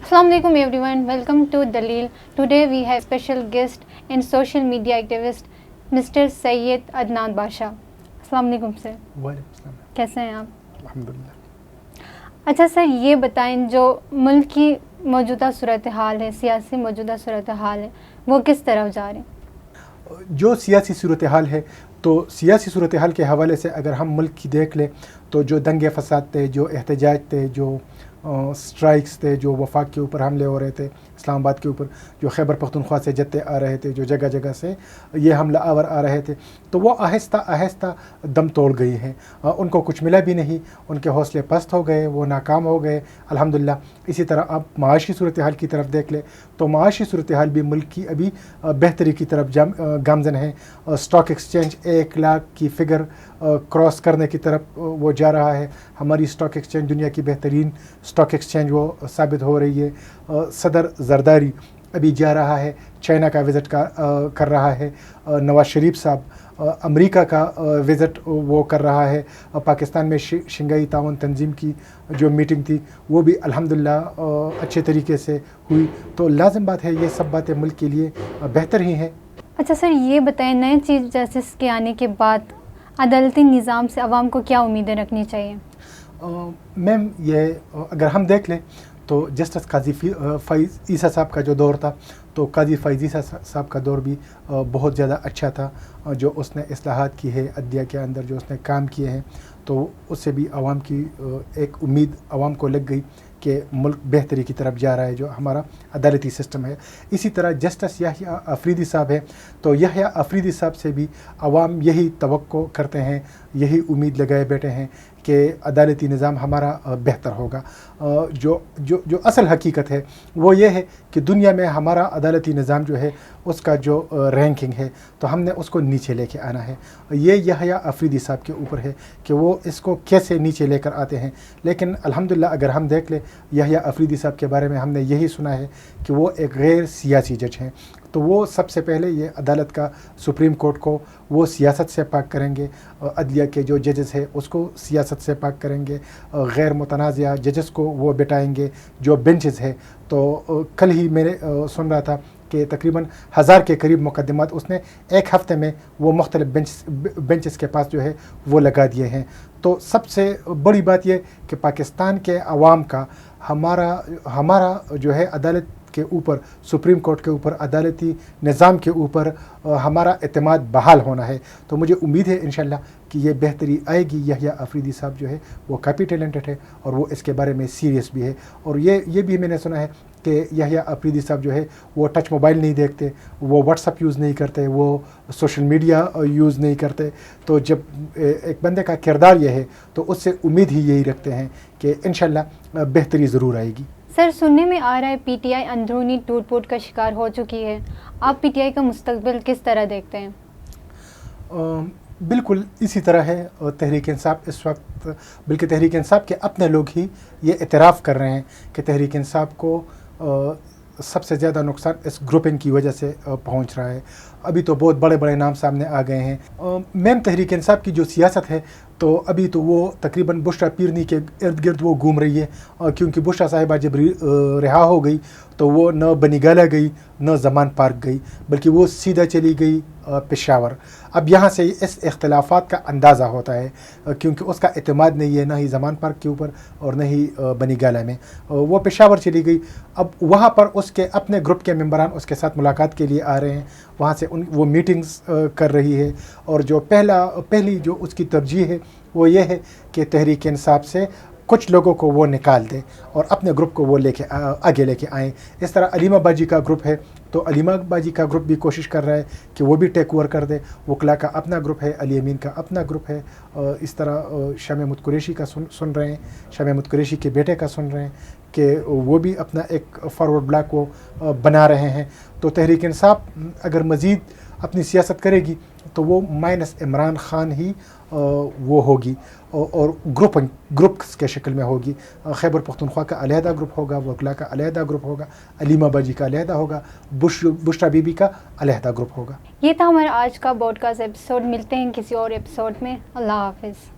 Assalamu alaikum everyone, welcome to Dalil. Today we have special guest and social media activist Mr. Sayyid Adnan Basha. Assalamu alaikum sir. वालेकुम अस्सलाम। कैसे हैं आप? अल्हम्दुलिल्लाह। अच्छा sir, ये बताएं जो मुल्क की मौजूदा सूरत हाल है, सियासी मौजूदा सूरत हाल है, वो किस तरफ जा रही है? जो सियासी सूरत हाल है, तो सियासी सूरत हाल के हवाले से अगर हम मुल्क की देख लें तो जो दंगे फसाद थे, जो एहतजाज थे, जो स्ट्राइक्स थे, जो वफाक के ऊपर हमले हो रहे थे, इस्लामाबाद के ऊपर जो खैबर पख्तूनख्वा से जत्थे आ रहे थे, जो जगह जगह से ये हमला आवर आ रहे थे, तो वो आहिस्ता आहिस्ता दम तोड़ गई हैं। उनको कुछ मिला भी नहीं, उनके हौसले पस्त हो गए, वो नाकाम हो गए अल्हम्दुलिल्लाह। इसी तरह आप माशी सूरत हाल की तरफ देख लें तो माशी सूरत हाल भी मुल्क की अभी बेहतरी की तरफ गामजन है। स्टॉक एक्सचेंज 1 लाख की फ़िगर क्रॉस करने की तरफ वो जा रहा है। हमारी स्टॉक एक्सचेंज दुनिया की बेहतरीन स्टॉक एक्सचेंज वो साबित हो रही है। सदर जरदारी अभी जा रहा है, चाइना का विज़िट कर रहा है। नवाज शरीफ साहब अमेरिका का विज़िट वो कर रहा है। पाकिस्तान में शंघाई ताउन तंजीम की जो मीटिंग थी वो भी अल्हम्दुलिल्लाह अच्छे तरीके से हुई। तो लाजिम बात है, ये सब बातें मुल्क के लिए बेहतर ही हैं। अच्छा सर, ये बताएं नए चीफ जस्टिस के आने के बाद अदालती निज़ाम से आवाम को क्या उम्मीदें रखनी चाहिए? मैम, ये अगर हम देख लें तो जस्टिस काजी फ़ैज़ ईसा साहब का जो दौर था, तो काजी फ़ैज़ ईसा साहब का दौर भी बहुत ज़्यादा अच्छा था। जो उसने इस्लाहात की है अदलिया के अंदर, जो उसने काम किए हैं, तो उससे भी आवाम की एक उम्मीद आवाम को लग गई कि मुल्क बेहतरी की तरफ जा रहा है, जो हमारा अदालती सिस्टम है। इसी तरह जस्टिस याहिया अफरीदी साहब है, तो याहिया अफरीदी साहब से भी आवाम यही तवक्को करते हैं, यही उम्मीद लगाए बैठे हैं कि अदालती निज़ाम हमारा बेहतर होगा। जो असल हकीकत है वो ये है कि दुनिया में हमारा अदालती निज़ाम जो है उसका जो रैंकिंग है, तो हमने उसको नीचे लेके आना है। ये याहिया अफरीदी साहब के ऊपर है कि वो इसको कैसे नीचे लेकर आते हैं। लेकिन अल्हम्दुलिल्लाह अगर हम देख लें याहिया अफरीदी साहब के बारे में हमने यही सुना है कि वो एक गैर सियासी जज हैं। तो वो सबसे पहले ये अदालत का सुप्रीम कोर्ट को वो सियासत से पाक करेंगे, अदलिया के जो जजेस है उसको सियासत से पाक करेंगे, गैर मुतनाज़िया जजेस को वो बिठाएंगे जो बेंचेस है। तो कल ही मैंने सुन रहा था कि तकरीबन 1000 के करीब मुकदमात उसने एक हफ़्ते में वो मुख्तलिफ बेंचेस के पास जो है वो लगा दिए हैं। तो सबसे बड़ी बात ये कि पाकिस्तान के अवाम का हमारा जो है अदालत के ऊपर, सुप्रीम कोर्ट के ऊपर, अदालती निज़ाम के ऊपर हमारा एतमाद बहाल होना है। तो मुझे उम्मीद है इंशाल्लाह कि ये बेहतरी आएगी। याहिया अफरीदी साहब जो है वो काफ़ी टैलेंटेड है और वो इसके बारे में सीरियस भी है। और ये भी मैंने सुना है कि याहिया अफरीदी साहब जो है वो टच मोबाइल नहीं देखते, वो व्हाट्सअप यूज़ नहीं करते, वो सोशल मीडिया यूज़ नहीं करते। तो जब एक बंदे का किरदार ये है तो उससे उम्मीद ही यही रखते हैं कि इंशाल्लाह बेहतरी ज़रूर आएगी। सर, सुनने में आ रहा है पीटीआई अंदरूनी टूट-फूट का शिकार हो चुकी है। आप पीटीआई का मुस्तकबिल किस तरह देखते हैं? बिल्कुल इसी तरह है। तहरीक इंसाफ इस वक्त, बल्कि तहरीक इंसाफ के अपने लोग ही ये इतराफ़ कर रहे हैं कि तहरीक इंसाफ को सबसे ज़्यादा नुकसान इस ग्रुपिंग की वजह से पहुंच रहा है। अभी तो बहुत बड़े बड़े नाम सामने आ गए हैं। मैम, तहरीक इंसाफ की जो सियासत है तो अभी तो वो तकरीबन बुशरा पीरनी के इर्द गिर्द वो घूम रही है, क्योंकि बुशरा साहिबा जब रिहा हो गई तो वो न बनीगाला गई न ज़मान पार्क गई, बल्कि वो सीधा चली गई पेशावर। अब यहाँ से इस इख्तलाफात का अंदाज़ा होता है, क्योंकि उसका एतमाद नहीं है, ना ही ज़मान पार्क के ऊपर और न ही बनीगाला में। वो पेशावर चली गई। अब वहाँ पर उसके अपने ग्रुप के मेंबरान उसके साथ मुलाकात के लिए आ रहे हैं, वहाँ से वो मीटिंग्स कर रही है। और जो पहली जो उसकी तरजीह है वो ये है कि तहरीक इंसाफ से कुछ लोगों को वो निकाल दे और अपने ग्रुप को वो आगे लेके आएँ। इस तरह अलीमा बाजी का ग्रुप है, तो अलीमा बाजी का ग्रुप भी कोशिश कर रहा है कि वो भी टेक ओवर कर दे। वकला का अपना ग्रुप है, अली अमीन का अपना ग्रुप है। इस तरह शाम महमूद कुरैशी का सुन रहे हैं, शाम महमूद कुरैशी के बेटे का सुन रहे हैं कि वो भी अपना एक फॉरवर्ड ब्लॉक को बना रहे हैं। तो तहरीक इंसाफ अगर मज़ीद अपनी सियासत करेगी तो वो माइनस इमरान खान ही वो होगी और ग्रुप्स के शक्ल में होगी। खैबर पख्तूनख्वा का अलहदा ग्रुप होगा, वकला का अलहदा ग्रुप होगा, अलीमा बाजी का अलहदा होगा, बुशरा बीबी का अलहदा ग्रुप होगा। ये था हमारा आज का पॉडकास्ट एपिसोड। मिलते हैं किसी और एपिसोड में। अल्लाह हाफिज़।